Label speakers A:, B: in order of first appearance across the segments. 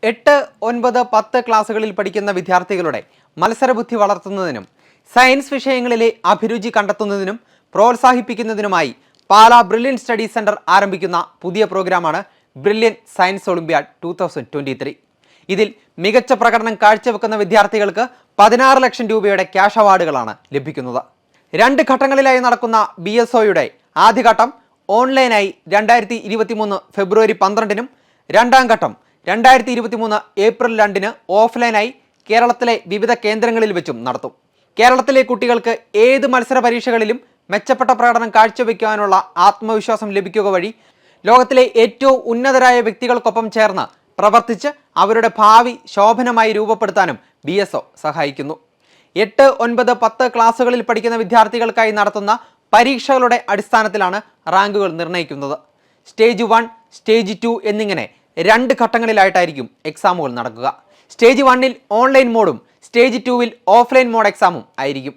A: 8, 9, 10 ക്ലാസ്സുകളിൽ പഠിക്കുന്ന വിദ്യാർത്ഥികളുടെ മത്സരബുദ്ധി വളർത്തുന്നതിനും സയൻസ് വിഷയങ്ങളിലെ അഭിരുചി കണ്ടെത്തുന്നതിനും പ്രോത്സാഹിപ്പിക്കുന്നതിനുമായി പാലാ ബ്രില്യൻ സ്റ്റഡി സെന്റർ ആരംഭിക്കുന്ന പുതിയ പ്രോഗ്രാമാണ് ബ്രില്യൻ സയൻസ് ഒളിമ്പ്യാഡ് 2023. ഇതിൽ മികച്ച പ്രകടനം കാഴ്ചവെക്കുന്ന വിദ്യാർത്ഥികൾക്ക് 16 ലക്ഷം രൂപയുടെ ക്യാഷ് അവാർഡുകളാണ് ലഭിക്കുന്നത്. 2 ഘട്ടങ്ങളിലായി നടക്കുന്ന BSOയുടെ ആദ്യഘട്ടം ഓൺലൈനായി 2023 ഫെബ്രുവരി 12-നും രണ്ടാം ഘട്ടം 2023 ഏപ്രിൽ 2-ന് ഓഫ്ലൈനായി കേരളത്തിലെ വിവിധ കേന്ദ്രങ്ങളിൽ വെച്ചും നടത്തും. കേരളത്തിലെ കുട്ടികൾക്ക് ഏത് മത്സര പരീക്ഷകളിലും മെച്ചപ്പെട്ട പ്രകടനം കാഴ്ചവെക്കാനുള്ള ആത്മവിശ്വാസം ലഭിക്കുക വഴി ലോകത്തിലെ ഏറ്റവും ഉന്നതരായ വ്യക്തികൾക്കൊപ്പം ചേർന്ന് പ്രവർത്തിച്ച് അവരുടെ ഭാവി ശോഭനമായി രൂപപ്പെടുത്താനും BSO സഹായിക്കുന്നു. 8, 9, 10 ക്ലാസ്സുകളിൽ പഠിക്കുന്ന വിദ്യാർത്ഥികൾക്കായി നടത്തുന്ന പരീക്ഷകളുടെ അടിസ്ഥാനത്തിലാണ് റാങ്കുകൾ നിർണ്ണയിക്കുന്നത്. സ്റ്റേജ് 1, സ്റ്റേജ് 2 എന്നിങ്ങനെ 2 ഘട്ടങ്ങളിലായിട്ടായിരിക്കും എക്സാമുകൾ നടക്കുക. സ്റ്റേജ് 1-ൽ ഓൺലൈൻ മോഡും സ്റ്റേജ് 2-ൽ ഓഫ്ലൈൻ മോഡ് എക്സാമും ആയിരിക്കും.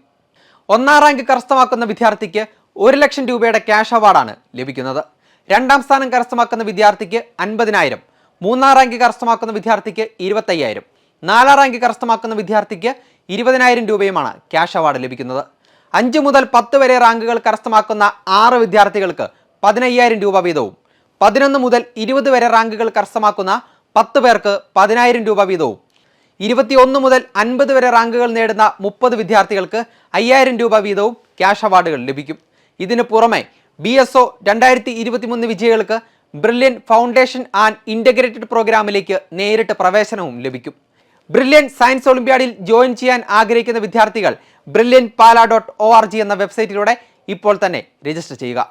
A: 1ാം റാങ്ക് കരസ്ഥമാക്കുന്ന വിദ്യാർത്ഥിക്ക് 1 ലക്ഷം രൂപയുടെ ക്യാഷ് അവാർഡാണ് ലഭിക്കുന്നത്. 2ാം സ്ഥാനം കരസ്ഥമാക്കുന്ന വിദ്യാർത്ഥിക്ക് 50,000, 3ാം റാങ്ക് കരസ്ഥമാക്കുന്ന വിദ്യാർത്ഥിക്ക് 25,000, 4ാം റാങ്ക് കരസ്ഥമാക്കുന്ന വിദ്യാർത്ഥിക്ക് 20,000 രൂപയുമാണ് ക്യാഷ് അവാർഡ് ലഭിക്കുന്നത്. 5 മുതൽ 10 വരെ റാങ്കുകൾ കരസ്ഥമാക്കുന്ന 6 വിദ്യാർത്ഥികൾക്ക് 15,000 രൂപ വീതവും 11 മുതൽ 20 വരെ റാങ്കുകൾ കരസ്ഥമാക്കുന്ന 10 പേർക്ക് 10,000 രൂപ വീതവും 21 മുതൽ 50 വരെ റാങ്കുകൾ നേടുന്ന 30 വിദ്യാർത്ഥികൾക്ക് 5,000 രൂപ വീതവും ക്യാഷ് അവാർഡുകൾ ലഭിക്കും. ഇതിനു പുറമെ BSO 2023 വിജയികൾക്ക് ബ്രില്യൻ ഫൗണ്ടേഷൻ ആൻഡ് ഇൻ്റഗ്രേറ്റഡ് പ്രോഗ്രാമിലേക്ക് നേരിട്ട് പ്രവേശനവും ലഭിക്കും. ബ്രില്യൻ സയൻസ് ഒളിമ്പ്യാഡിൽ ജോയിൻ ചെയ്യാൻ ആഗ്രഹിക്കുന്ന വിദ്യാർത്ഥികൾ brilliantpala.org എന്ന വെബ്സൈറ്റിലൂടെ ഇപ്പോൾ തന്നെ രജിസ്റ്റർ ചെയ്യുക.